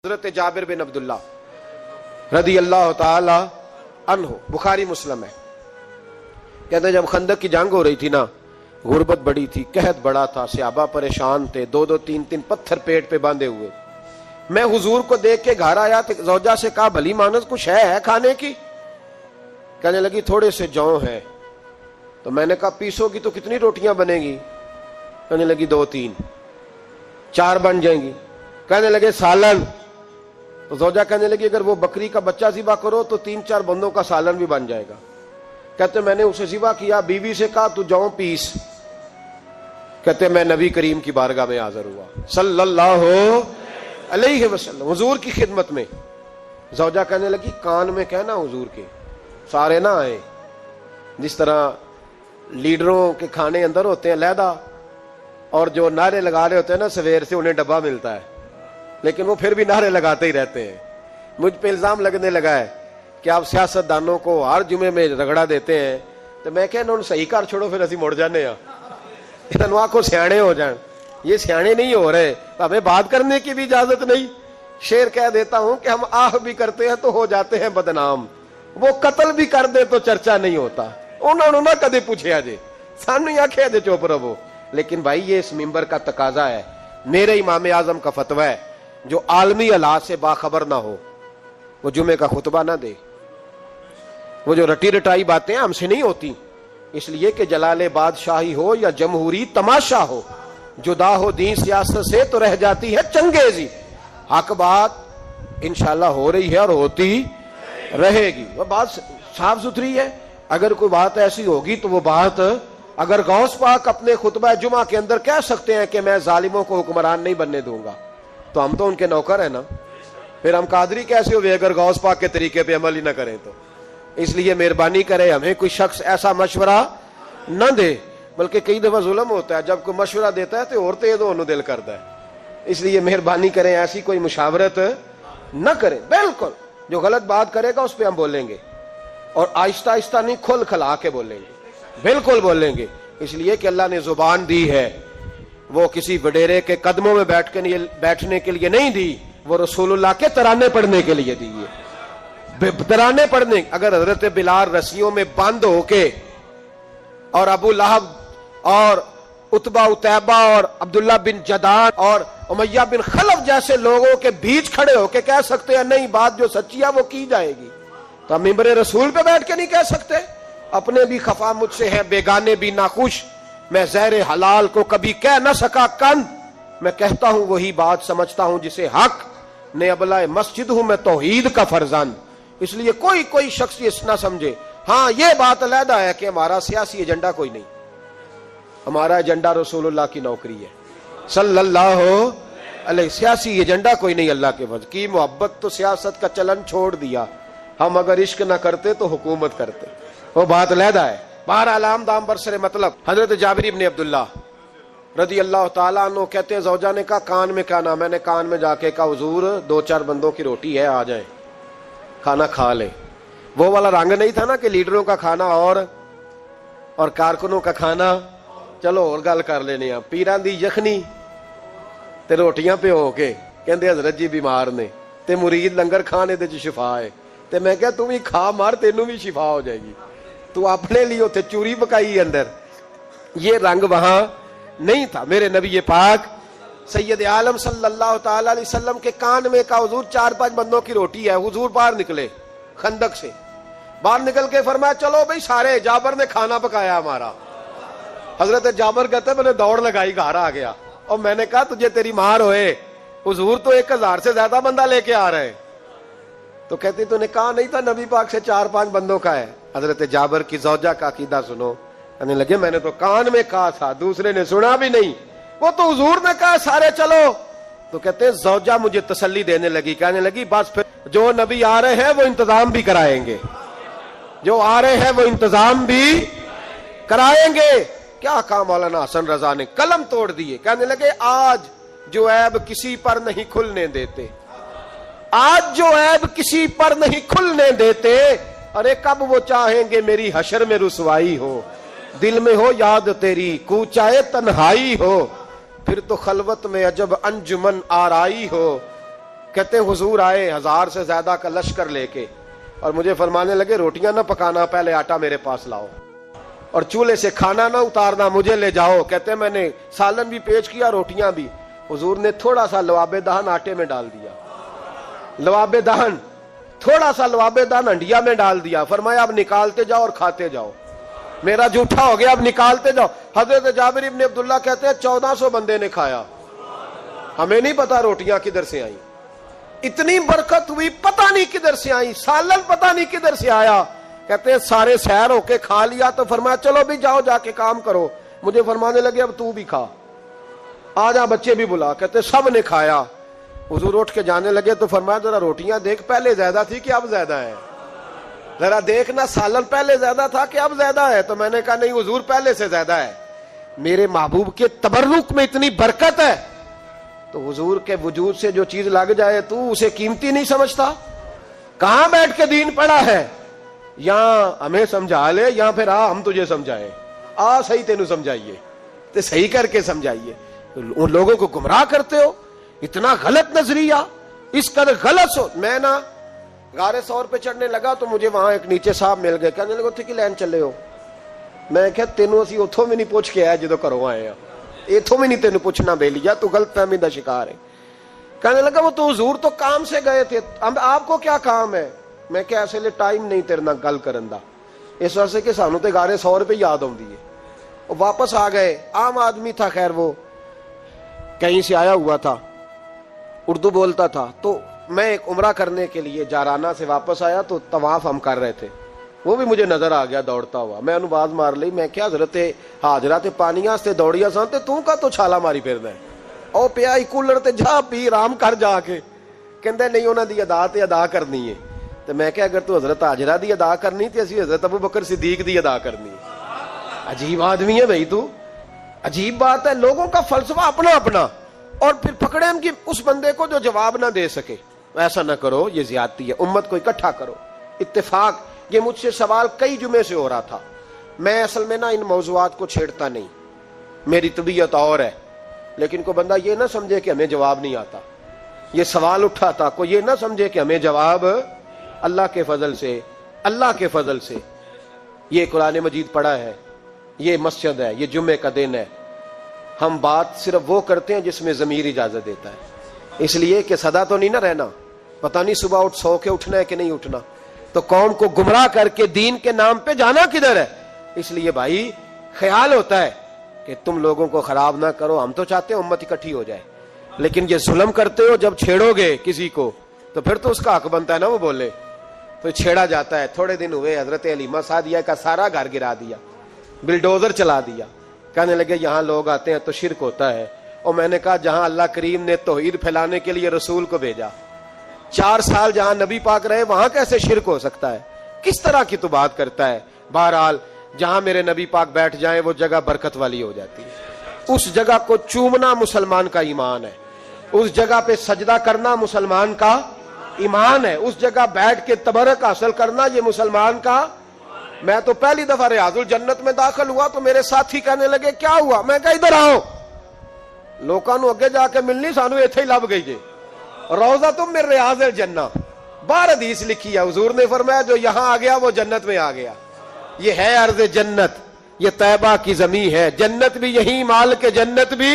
حضرت جابر بن عبداللہ رضی اللہ تعالی عنہ، بخاری مسلم ہے، کہتے ہیں جب خندق کی جنگ ہو رہی تھی نا، غربت بڑی تھی، قحط بڑا تھا، صحابہ پریشان تھے، دو دو تین تین پتھر پیٹ پہ باندھے ہوئے۔ میں حضور کو دیکھ کے گھر آیا تو زوجہ سے کہا بھلی مانس کچھ ہے کھانے کی؟ کہنے لگی تھوڑے سے جو ہیں۔ تو میں نے کہا پیسو گی تو کتنی روٹیاں بنے گی؟ کہنے لگی دو تین، چار بن جائیں گی۔ کہنے لگے سالن؟ تو زوجہ کہنے لگی اگر وہ بکری کا بچہ ذبح کرو تو تین چار بندوں کا سالن بھی بن جائے گا۔ کہتے میں نے اسے ذبح کیا، بیوی سے کہا تو جاؤ پیس۔ کہتے میں نبی کریم کی بارگاہ میں حاضر ہوا صلی اللہ علیہ وسلم، حضور کی خدمت میں۔ زوجہ کہنے لگی کان میں کہنا حضور کے سارے نہ آئے، جس طرح لیڈروں کے کھانے اندر ہوتے ہیں علیحدہ، اور جو نعرے لگا رہے ہوتے ہیں نا سویر سے انہیں ڈبہ ملتا ہے، لیکن وہ پھر بھی نعرے لگاتے ہی رہتے ہیں۔ مجھ پہ الزام لگنے لگا ہے کہ آپ سیاست دانوں کو ہر جمعے میں رگڑا دیتے ہیں، تو میں کہنا ان صحیح کار چھوڑو پھر اسی مڑ جانے انہوں کو سیانے ہو جائیں۔ یہ سیانے نہیں ہو رہے تو ہمیں بات کرنے کی بھی اجازت نہیں۔ شعر کہہ دیتا ہوں کہ ہم آہ بھی کرتے ہیں تو ہو جاتے ہیں بدنام، وہ قتل بھی کر دے تو چرچا نہیں ہوتا۔ انہوں نے کدے پوچھے جے سانو آخیا جے چپ رہو، لیکن بھائی یہ اس ممبر کا تقاضا ہے، میرے امام اعظم کا فتویٰ ہے، جو عالمی حالات سے باخبر نہ ہو وہ جمعے کا خطبہ نہ دے۔ وہ جو رٹی رٹائی باتیں ہم سے نہیں ہوتی، اس لیے کہ جلال بادشاہی ہو یا جمہوری تماشا ہو، جدا ہو دین سیاست سے تو رہ جاتی ہے چنگیزی۔ حق بات انشاءاللہ ہو رہی ہے اور ہوتی رہے گی، وہ بات صاف ستھری ہے۔ اگر کوئی بات ایسی ہوگی تو وہ بات اگر غوث پاک اپنے خطبہ جمعہ کے اندر کہہ سکتے ہیں کہ میں ظالموں کو حکمران نہیں بننے دوں گا، تو ہم تو ان کے نوکر ہیں نا، پھر ہم قادری کیسے ہوئے اگر غوث پاک کے طریقے پہ عمل ہی نہ کریں تو۔ اس لیے مہربانی کرے ہمیں کوئی شخص ایسا مشورہ نہ دے، بلکہ کئی دفعہ ظلم ہوتا ہے، جب کوئی مشورہ دیتا ہے تو اور تیز ہونے دل کرتا ہے۔ اس لیے مہربانی کریں ایسی کوئی مشاورت نہ کریں، بالکل جو غلط بات کرے گا اس پہ ہم بولیں گے، اور آہستہ آہستہ نہیں، کھل کھلا کے بولیں گے، بالکل بولیں گے، اس لیے کہ اللہ نے زبان دی ہے، وہ کسی وڈیرے کے قدموں میں بیٹھنے کے لیے نہیں دی، وہ رسول اللہ کے ترانے پڑھنے کے لیے دی ہے۔ ترانے پڑھنے، اگر حضرت بلال رسیوں میں بند ہو کے اور ابو لہب اور عتبہ اتیبہ اور عبداللہ بن جدان اور امیہ بن خلف جیسے لوگوں کے بیچ کھڑے ہو کے کہہ سکتے ہیں نہیں بات جو سچی ہے وہ کی جائے گی، تو ہم ممبر رسول پہ بیٹھ کے نہیں کہہ سکتے؟ اپنے بھی خفا مجھ سے ہیں، بیگانے بھی ناخوش، میں زہر حلال کو کبھی کہہ نہ سکا کند، میں کہتا ہوں وہی بات سمجھتا ہوں جسے حق نے ابلہ مسجد ہوں میں توحید کا فرزند۔ اس لیے کوئی شخص یہ نہ سمجھے، ہاں یہ بات علیحدہ ہے کہ ہمارا سیاسی ایجنڈا کوئی نہیں، ہمارا ایجنڈا رسول اللہ کی نوکری ہے صلی اللہ علیہ، سیاسی ایجنڈا کوئی نہیں۔ اللہ کے فضل کی محبت تو سیاست کا چلن چھوڑ دیا، ہم اگر عشق نہ کرتے تو حکومت کرتے، وہ بات علیحدہ ہے۔ بہرحال عام دام برسر مطلب، حضرت جابر بن عبداللہ رضی اللہ تعالیٰ عنہ کہتے ہیں زوجہ نے کہا کان میں کھانا، میں نے کان میں جا کے کہا حضور دو چار بندوں کی روٹی ہے، آ جائیں کھانا کھا لیں۔ وہ والا رنگ نہیں تھا نا کہ لیڈروں کا کھانا اور کارکنوں کا کھانا چلو اور گل کر لینے، پیران دی یخنی تے روٹیاں پہ ہو کے کہندے حضرت جی بیمار نے تے مرید لنگر کھانے دے شفا ہے، تے میں کہا تم ہی کھا مار تینوں بھی شفا ہو جائے گی، تو اپنے لیے اتنے چوری پکائی اندر۔ یہ رنگ وہاں نہیں تھا۔ میرے نبی پاک سید عالم صلی اللہ تعالی علیہ وسلم کے کان میں کہا حضور چار پانچ بندوں کی روٹی ہے۔ حضور باہر نکلے خندق سے، باہر نکل کے فرمایا چلو بھائی سارے، جابر نے کھانا پکایا ہمارا۔ حضرت جابر کہتے میں نے دوڑ لگائی، گھر آ گیا، اور میں نے کہا تجھے تیری مار ہوئے، حضور تو 1000 سے زیادہ بندہ لے کے آ رہے۔ تو کہتی تو نے کہا نہیں تھا نبی پاک سے 4-5 بندوں کا ہے۔ حضرت جابر کی زوجہ کا عقیدہ سنو، کہنے لگے میں نے تو کان میں کہا تھا، دوسرے نے سنا بھی نہیں، وہ تو حضور نے کہا سارے چلو۔ تو کہتے ہیں زوجہ مجھے تسلی دینے لگی، کہنے لگی بس پھر جو نبی آ رہے ہیں وہ انتظام بھی کرائیں گے، جو آ رہے ہیں وہ انتظام بھی کرائیں گے۔ کیا کہا مولانا حسن رضا نے، قلم توڑ دیے، کہنے لگے آج جو عیب کسی پر نہیں کھلنے دیتے، آج جو عیب کسی پر نہیں کھلنے دیتے، ارے کب وہ چاہیں گے میری حشر میں رسوائی ہو، دل میں ہو یاد تیری کوچائے تنہائی ہو، پھر تو خلوت میں عجب انجمن آرائی ہو، کہتے ہیں حضور آئے 1000 سے زیادہ کا لشکر لے کے اور مجھے فرمانے لگے روٹیاں نہ پکانا، پہلے آٹا میرے پاس لاؤ، اور چولہے سے کھانا نہ اتارنا، مجھے لے جاؤ۔ کہتے ہیں میں نے سالن بھی پیش کیا، روٹیاں بھی۔ حضور نے تھوڑا سا لواب دہن آٹے میں ڈال دیا، لواب دہن، تھوڑا سا لواب دہن ہنڈیا میں ڈال دیا، فرمایا اب نکالتے جاؤ اور کھاتے جاؤ، میرا جھوٹا ہو گیا، اب نکالتے جاؤ۔ حضرت جابر ابن عبداللہ کہتے ہیں 1400 بندے نے کھایا، ہمیں نہیں پتا روٹیاں کدھر سے آئیں، اتنی برکت ہوئی پتہ نہیں کدھر سے آئی، سالن پتہ نہیں کدھر سے آیا۔ کہتے ہیں سارے سیر ہو کے کھا لیا تو فرمایا چلو بھی جاؤ جا کے کام کرو۔ مجھے فرمانے لگے اب تو بھی کھا، آ جا بچے بھی بلا۔ کہتے سب نے کھایا۔ حضور اٹھ کے جانے لگے تو فرمایا ذرا روٹیاں دیکھ، پہلے زیادہ تھی کہ اب زیادہ ہے، ذرا دیکھنا سالن پہلے زیادہ تھا کہ اب زیادہ ہے۔ تو میں نے کہا نہیں حضور پہلے سے زیادہ ہے، میرے محبوب کے تبرک میں اتنی برکت ہے۔ تو حضور کے وجود سے جو چیز لگ جائے تو اسے قیمتی نہیں سمجھتا؟ کہاں بیٹھ کے دین پڑھا ہے؟ یہاں ہمیں سمجھا لے یا پھر ہم تجھے سمجھائیں، صحیح تینوں سمجھائیے تو صحیح کر کے سمجھائیے۔ ان لوگوں کو گمراہ کرتے ہو، اتنا غلط نظریہ، اس قدر غلط سو۔ میں نا غار ثور پہ چڑھنے لگا تو مجھے وہاں ایک نیچے صاحب مل گئے، کہنے لگے اتنے کی لین چلے ہو؟ میں کہا تینوں اسی اتھوں میں نہیں پوچھ کے آیا جدو کرو آئے ہیں، اتھوں میں نہیں تینوں پوچھنا بے لیا، تو غلط فہمی دا شکار ہے۔ کہنے لگا وہ تو حضور تو کام سے گئے تھے، آپ کو کیا کام ہے؟ میں کہ ایسے لئے ٹائم نہیں تیرے نہ گل کرن دا، اس وجہ سے کہ سانو تے غار ثور پہ یاد آؤندی ہے۔ وہ واپس آ گئے، عام آدمی تھا، خیر وہ کہیں سے آیا ہوا تھا، اردو بولتا تھا۔ تو میں ایک عمرہ کرنے کے لیے جارانہ سے واپس آیا تو طواف ہم کر رہے تھے، وہ بھی مجھے نظر آ گیا دوڑتا ہوا۔ میں انہوں باز مار لی، میں کیا حضرت حاجرہ تے پانیاں سے دوڑیا سان تے تو کا تو چھالا ماری پھرنا ہے، او پیا ہی کولر تے جا پی آرام کر جا کے۔ کہندے نہیں انہاں دی ادا تے ادا کرنی ہے۔ تو میں کہ اگر تو حضرت حاجرہ دی ادا کرنی تے اسی حضرت ابو بکر صدیق دی ادا کرنی ہے۔ عجیب آدمی ہے بھائی تو، عجیب بات ہے، لوگوں کا فلسفہ اپنا اپنا، اور پھر پکڑے ہم کہ اس بندے کو جو جواب نہ دے سکے۔ ایسا نہ کرو، یہ زیادتی ہے، امت کو اکٹھا کرو، اتفاق۔ یہ مجھ سے سوال کئی جمعے سے ہو رہا تھا، میں اصل میں نا ان موضوعات کو چھیڑتا نہیں، میری طبیعت اور ہے، لیکن کوئی بندہ یہ نہ سمجھے کہ ہمیں جواب نہیں آتا۔ یہ سوال اٹھا تھا، کوئی یہ نہ سمجھے کہ ہمیں جواب اللہ کے فضل سے، اللہ کے فضل سے۔ یہ قرآن مجید پڑھا ہے، یہ مسجد ہے، یہ جمعے کا دن ہے، ہم بات صرف وہ کرتے ہیں جس میں ضمیر اجازت دیتا ہے، اس لیے کہ سدا تو نہیں نہ رہنا، پتہ نہیں صبح اٹھ سو کے اٹھنا ہے کہ نہیں اٹھنا، تو قوم کو گمراہ کر کے دین کے نام پہ جانا کدھر ہے؟ اس لیے بھائی خیال ہوتا ہے کہ تم لوگوں کو خراب نہ کرو، ہم تو چاہتے ہیں امت اکٹھی ہو جائے، لیکن یہ ظلم کرتے ہو، جب چھیڑو گے کسی کو تو پھر تو اس کا حق بنتا ہے نا وہ بولے، تو چھیڑا جاتا ہے۔ تھوڑے دن ہوئے حضرت حلیمہ سعدیہ کا سارا گھر گرا دیا، بلڈوزر چلا دیا، کہنے لگے یہاں لوگ آتے ہیں تو شرک ہوتا ہے۔ اور میں نے کہا جہاں اللہ کریم نے توحید پھیلانے کے لیے رسول کو بھیجا، 4 سال جہاں نبی پاک رہے، وہاں کیسے شرک ہو سکتا ہے؟ کس طرح کی تو بات کرتا ہے؟ بہرحال جہاں میرے نبی پاک بیٹھ جائیں وہ جگہ برکت والی ہو جاتی ہے، اس جگہ کو چومنا مسلمان کا ایمان ہے، اس جگہ پہ سجدہ کرنا مسلمان کا ایمان ہے، اس جگہ بیٹھ کے تبرک حاصل کرنا یہ مسلمان کا۔ میں تو پہلی دفعہ ریاض الجنت میں داخل ہوا تو میرے ساتھی کہنے لگے کیا ہوا؟ میں کہا ادھر آؤ، لوکاں نو اگے جا کے ملنی، سانو ایتھے ہی لب گئی جے، روضہ تم من ریاض الجنہ، بار حدیث لکھی ہے، حضور نے فرمایا جو یہاں آ گیا وہ جنت میں آ گیا۔ یہ ہے ارض جنت، یہ طیبہ کی زمین ہے، جنت بھی یہی، مال کے جنت بھی